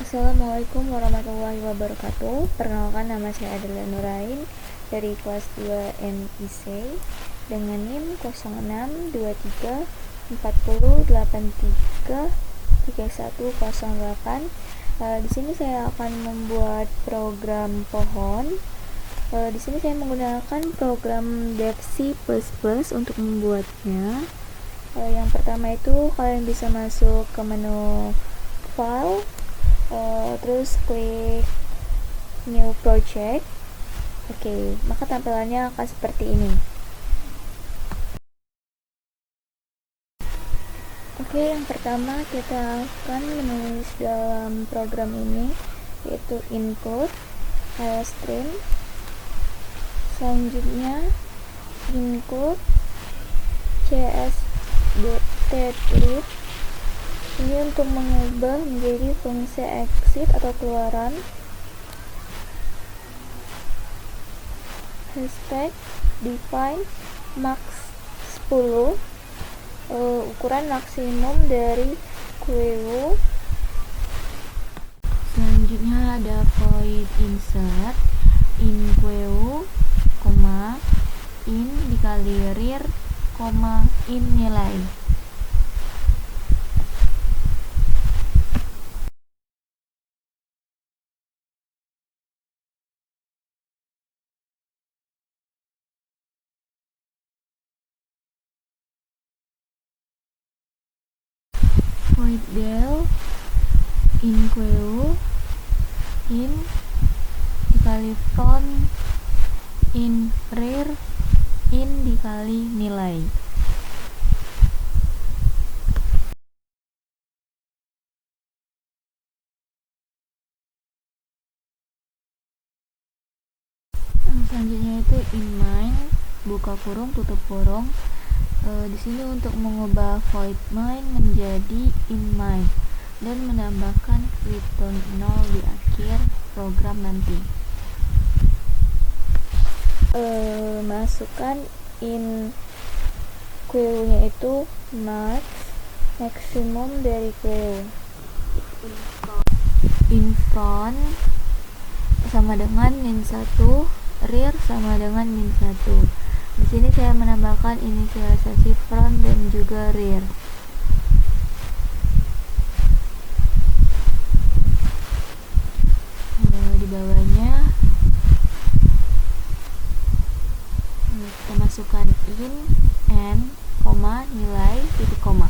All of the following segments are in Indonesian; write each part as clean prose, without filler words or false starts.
Assalamualaikum warahmatullahi wabarakatuh. Perkenalkan, nama saya Adela Nurain dari kelas 2 MIC dengan NIM 062340833108. Di sini saya akan membuat program pohon. Di sini saya menggunakan program Devc++ untuk membuatnya. Yang pertama itu kalian bisa masuk ke menu File, terus klik New Project. Oke, maka tampilannya akan seperti ini. Oke, yang pertama kita akan menulis dalam program ini yaitu include string. Selanjutnya include csdtread. Ini untuk mengubah menjadi fungsi exit atau keluaran. Hashtag define max 10, ukuran maksimum dari queue. Selanjutnya ada void insert in queue, in dikali rear, in nilai. Void del in queue, in dikali front, in rear, in dikali nilai. Selanjutnya itu in main, buka kurung tutup kurung. Di sini untuk mengubah void main menjadi in main dan menambahkan return 0 di akhir program nanti. Masukkan in queue-nya itu maksimum dari queue. In front sama dengan min 1, rear sama dengan min 1. Di sini saya menambahkan inisialisasi front dan juga rear. Di bawahnya kita masukkan in and nilai titik koma.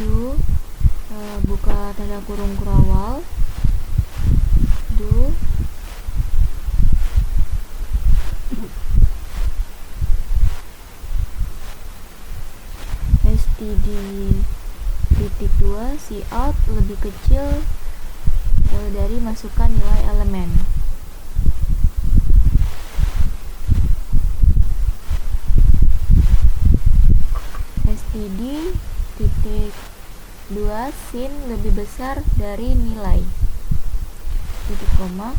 Do buka tanda kurung kurawal, do std titik 2 cout lebih kecil dari masukkan nilai elemen. Std titik 2 sin lebih besar dari nilai titik koma.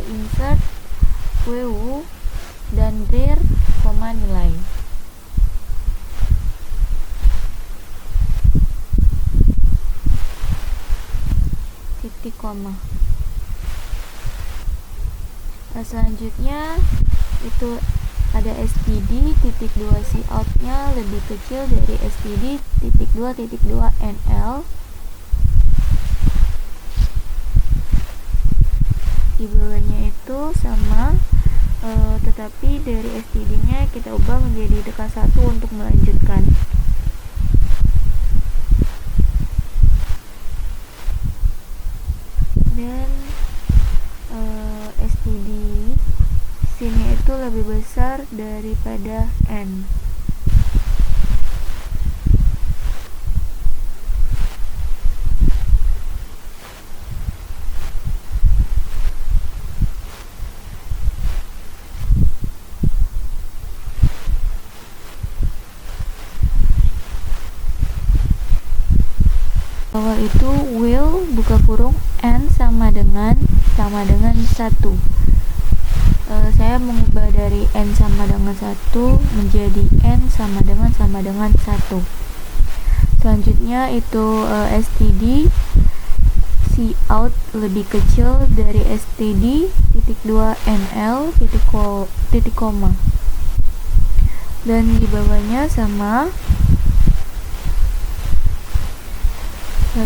Insert queue dan rear, nilai. Titik koma. Selanjutnya itu ada std titik 2 cout nya lebih kecil dari std titik 2 nl. Di bawahnya itu sama, tetapi dari std nya kita ubah menjadi tekan 1 untuk melanjutkan. Dan std sini itu lebih besar daripada n. Bawah itu will buka kurung n sama dengan 1. saya mengubah dari n sama dengan 1 menjadi n sama dengan 1. Selanjutnya itu std cout lebih kecil dari std titik 2 nl titik koma, dan di bawahnya sama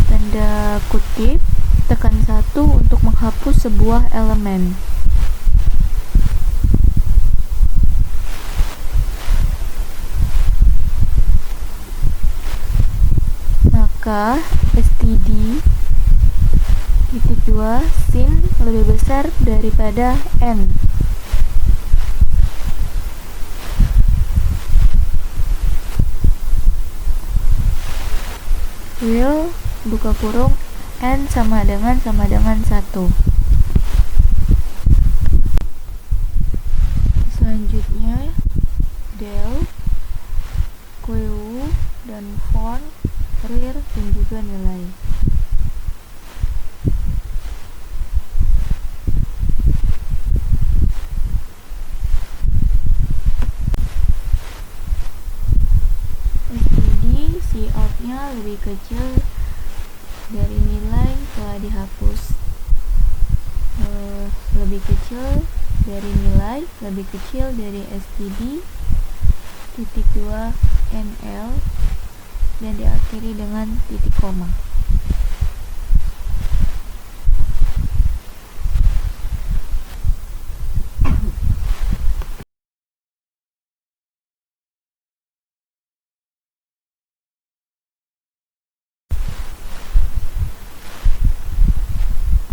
tanda kutip, tekan 1 untuk menghapus sebuah elemen. Maka std titik 2 sin lebih besar daripada n. Will buka kurung n sama dengan 1. Selanjutnya del QU dan font rear dan juga nilai. std cout-nya lebih kecil dari nilai telah dihapus, lebih kecil dari nilai, lebih kecil dari std titik 2 nl, dan diakhiri dengan titik koma.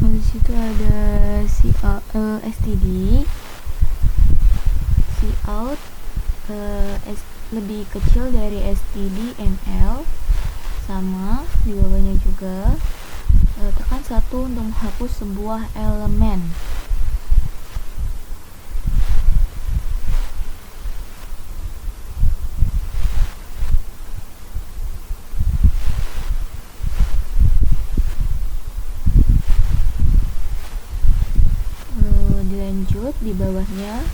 Di situ ada std cout lebih kecil dari std nl, sama di bawahnya juga tekan 1 untuk menghapus sebuah elemen. Dilanjut di bawahnya,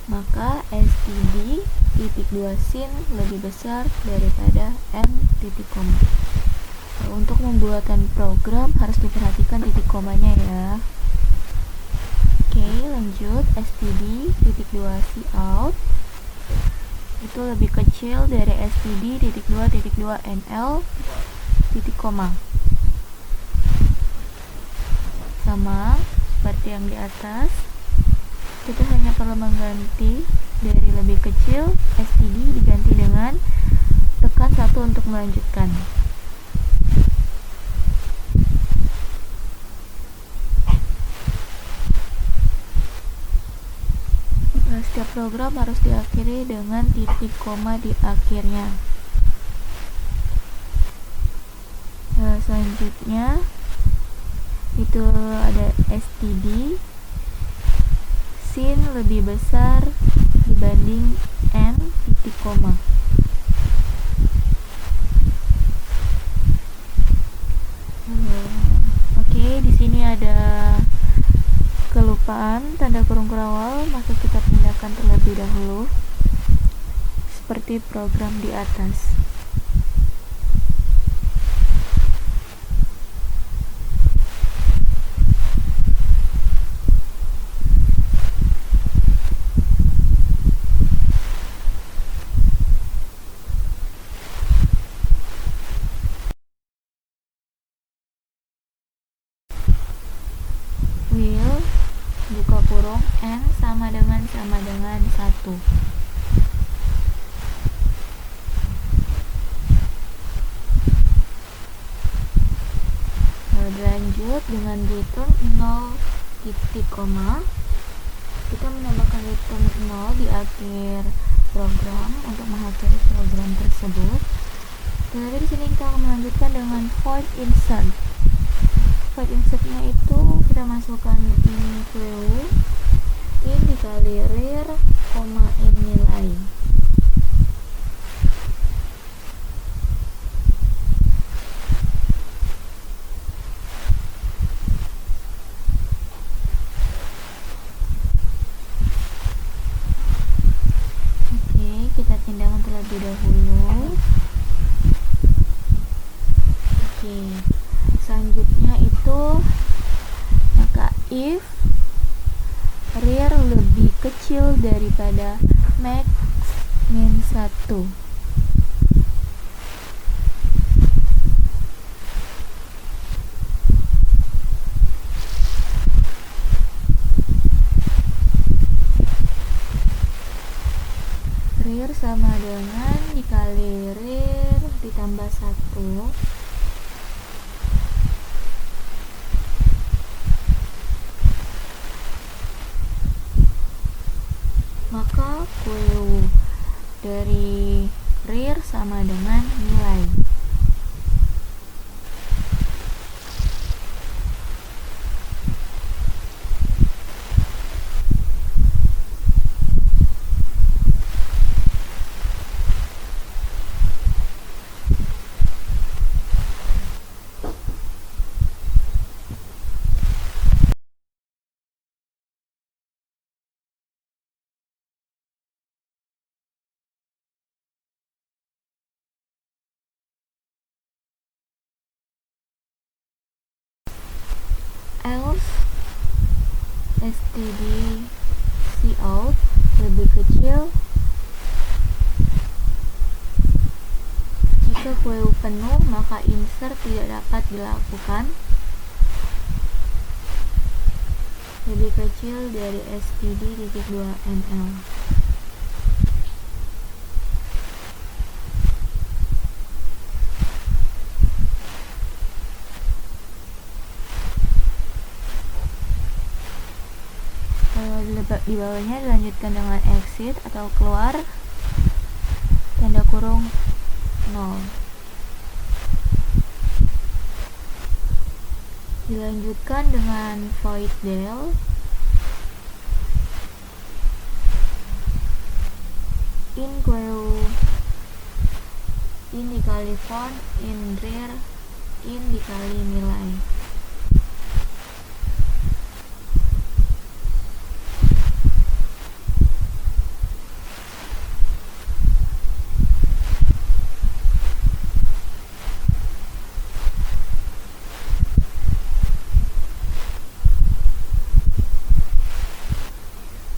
maka std titik 2 sin lebih besar daripada n titik koma. Untuk pembuatan program harus diperhatikan titik komanya ya. Oke, lanjut. std titik 2 cout itu lebih kecil dari std titik 2 nl titik koma. Sama seperti yang di atas, kita hanya perlu mengganti dari lebih kecil std diganti dengan tekan 1 untuk melanjutkan. Setiap program harus diakhiri dengan titik koma di akhirnya. Selanjutnya itu ada std sin lebih besar dibanding n titik koma. Oke, di sini ada kelupaan tanda kurung awal, maka kita pindahkan terlebih dahulu seperti program di atas. Will buka kurung n sama dengan 1. Lanjut dengan return 0 titik koma, kita menambahkan return 0 di akhir program untuk mengakhiri program tersebut. Lalu di sini kita akan melanjutkan dengan void insert. Void insertnya itu kita masukkan ini QU, in dikali rear, koma in nilai. terlebih dahulu. Oke, selanjutnya itu maka if rear lebih kecil daripada max min 1. Rear sama dengan dikali rear ditambah 1 maka QU dari rear sama dengan nilai else std cout lebih kecil jika QU penuh maka insert tidak dapat dilakukan lebih kecil dari std.2ml. Di bawahnya dilanjutkan dengan exit atau keluar tanda kurung 0. Dilanjutkan dengan void del in QU in dikali font in rear in dikali nilai.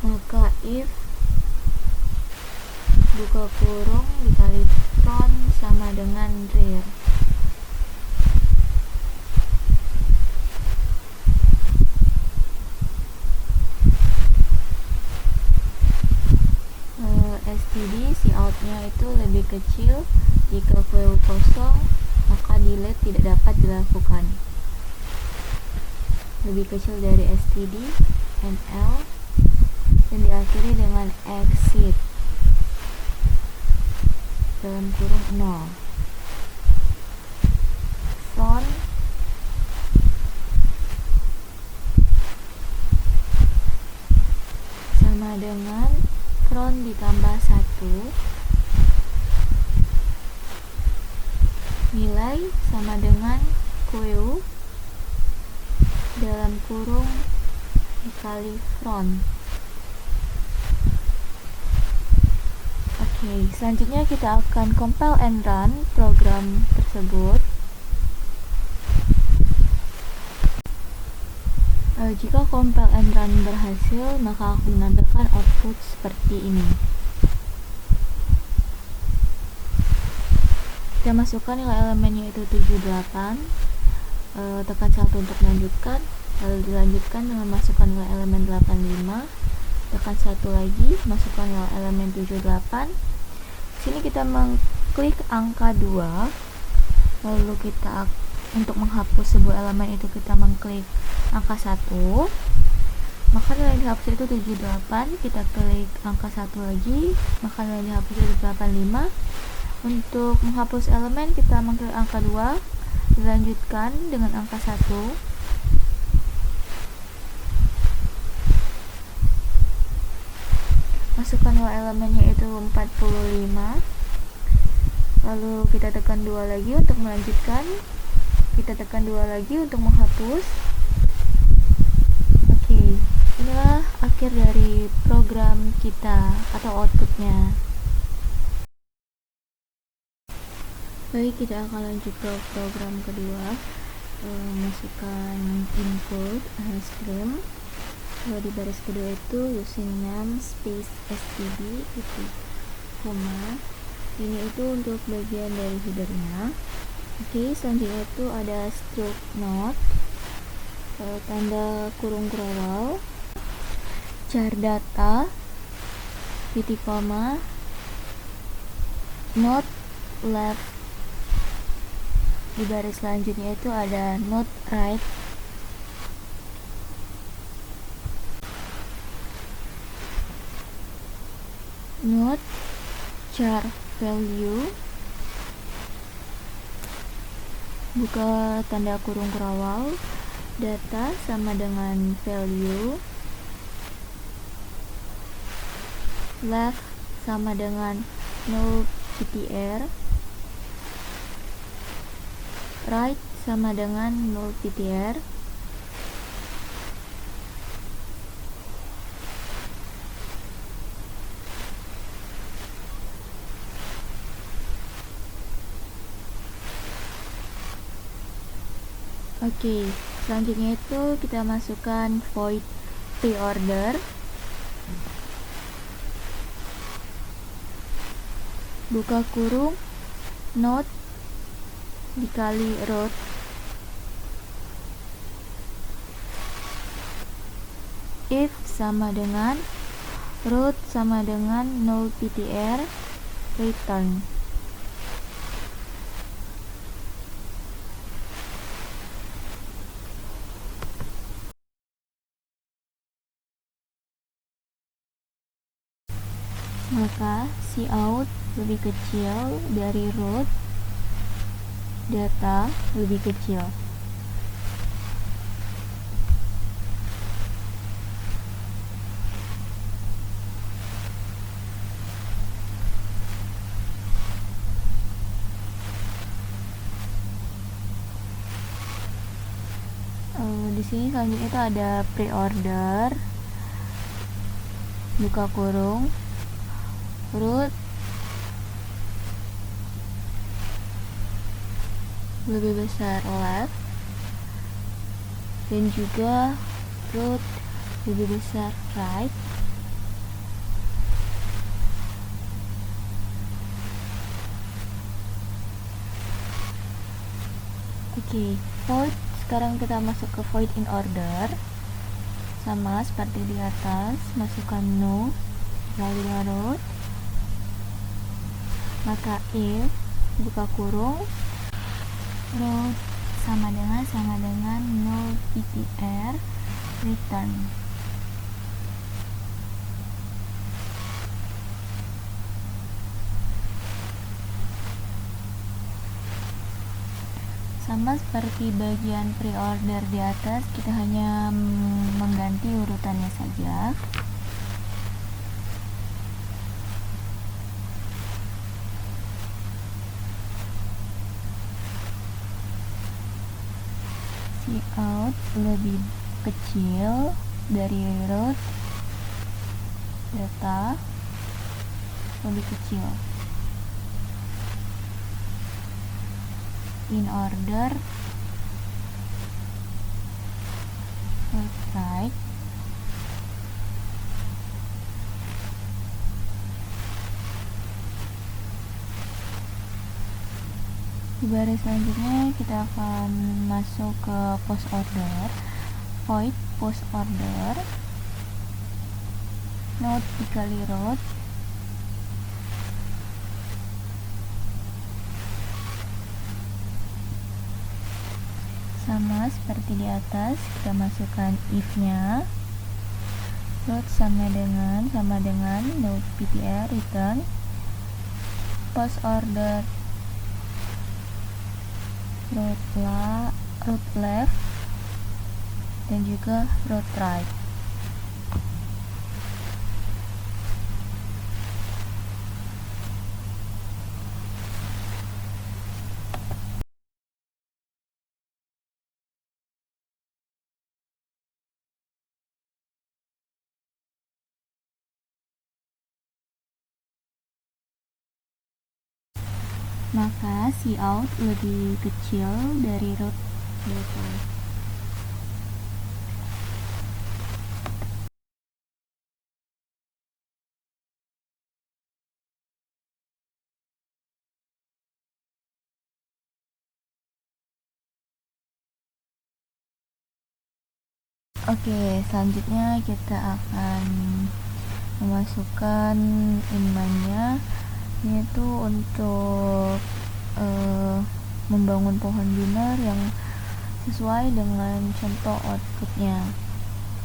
Maka if buka kurung dikali front sama dengan rear. std cout nya itu lebih kecil jika QU kosong maka delete tidak dapat dilakukan. Lebih kecil dari std nl dan diakhiri dengan exit dalam kurung 0. Front sama dengan front ditambah 1 nilai sama dengan QU dalam kurung dikali front. Oke, selanjutnya kita akan compile and run program tersebut. Jika compile and run berhasil, maka akan menampilkan output seperti ini. Kita masukkan nilai elemennya itu 78, tekan 1 untuk melanjutkan, lalu dilanjutkan dengan masukkan nilai elemen 85, tekan 1 lagi, masukkan nilai elemen 78. Sini kita mengklik angka 2, lalu kita untuk menghapus sebuah elemen itu kita mengklik angka 1, maka nilai dihapus itu 78. Kita klik angka 1 lagi, maka nilai dihapus itu 85. Untuk menghapus elemen kita mengklik angka 2, dilanjutkan dengan angka 1, masukkan nilai elemennya itu 45, lalu kita tekan 2 lagi untuk melanjutkan, kita tekan 2 lagi untuk menghapus. Oke, inilah akhir dari program kita atau outputnya. Baik, kita akan lanjut ke program kedua. Masukkan input string. Di baris kedua itu using name space std titik koma. Ini itu untuk bagian dari headernya. Oke, selanjutnya itu ada stroke note, tanda kurung growal, char data titik koma, note left. Di baris selanjutnya itu ada note right, note char value, buka tanda kurung kerawal, data sama dengan value, left sama dengan null ptr, right sama dengan null ptr, Oke, selanjutnya itu kita masukkan void preorder. Buka kurung node dikali root. If sama dengan root sama dengan null ptr, return. Maka cout lebih kecil dari root, data lebih kecil. Di sini selanjutnya itu ada preorder. Buka kurung root lebih besar left, dan juga root lebih besar right. Oke, void. Sekarang kita masuk ke void in order. Sama seperti di atas, masukkan no lalu root. Maka if buka kurung root sama dengan null ptr, return. Sama seperti bagian preorder di atas, kita hanya mengganti urutannya saja. Cout lebih kecil dari root, data lebih kecil. In order right. Di baris selanjutnya kita akan masuk ke post order. Void post order node dikali root. Sama seperti di atas, kita masukkan if-nya. Root sama dengan node ptr, return. Post order root left dan juga root right. maka cout lebih kecil dari root data. Oke, selanjutnya kita akan memasukkan inline-nya, yaitu untuk membangun pohon biner yang sesuai dengan contoh outputnya.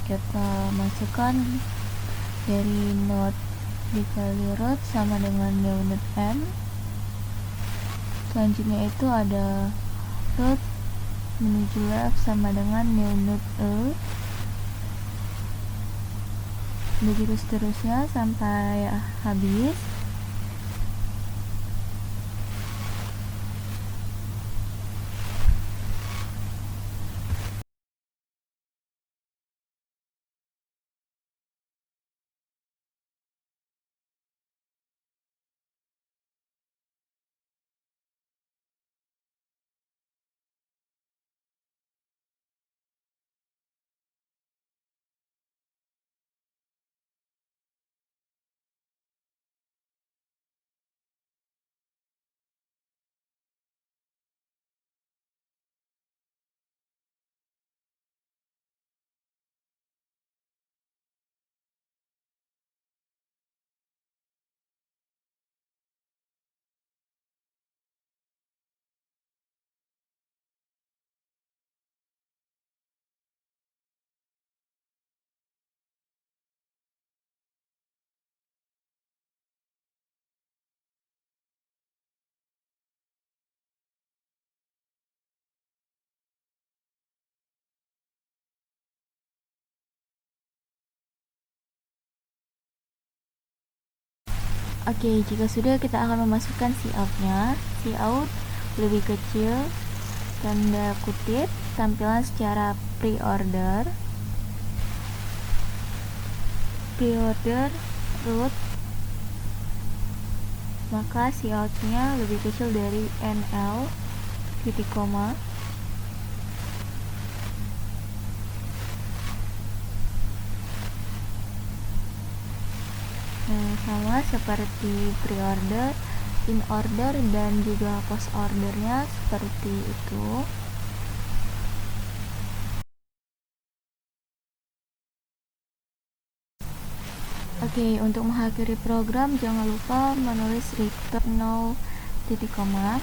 Kita masukkan dari node dikali root sama dengan new node m. Selanjutnya itu ada root menuju left sama dengan new node e. Begitu seterusnya sampai habis. Oke, jika sudah, kita akan memasukkan cout-nya. Cout lebih kecil, tanda kutip, tampilan secara pre-order root, maka cout-nya lebih kecil dari nl titik koma. Sama seperti pre-order, in order, dan juga post ordernya seperti itu. Oke, untuk mengakhiri program jangan lupa menulis return null titik koma.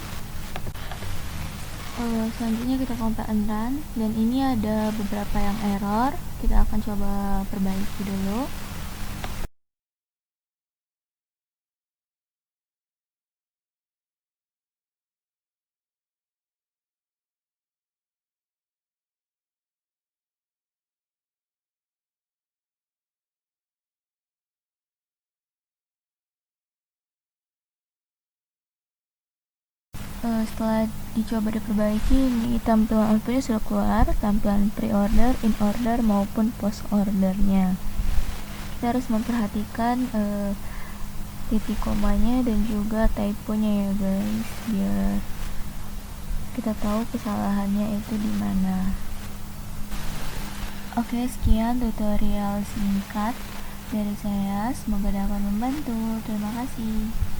Selanjutnya kita compile and run, dan ini ada beberapa yang error. Kita akan coba perbaiki dulu. Setelah dicoba diperbaiki, ini tampilan outputnya sudah keluar, tampilan pre-order, in order, maupun post ordernya. Kita harus memperhatikan titik komanya dan juga typonya ya guys, biar kita tahu kesalahannya itu di mana. Oke, sekian tutorial singkat dari saya, semoga dapat membantu. Terima kasih.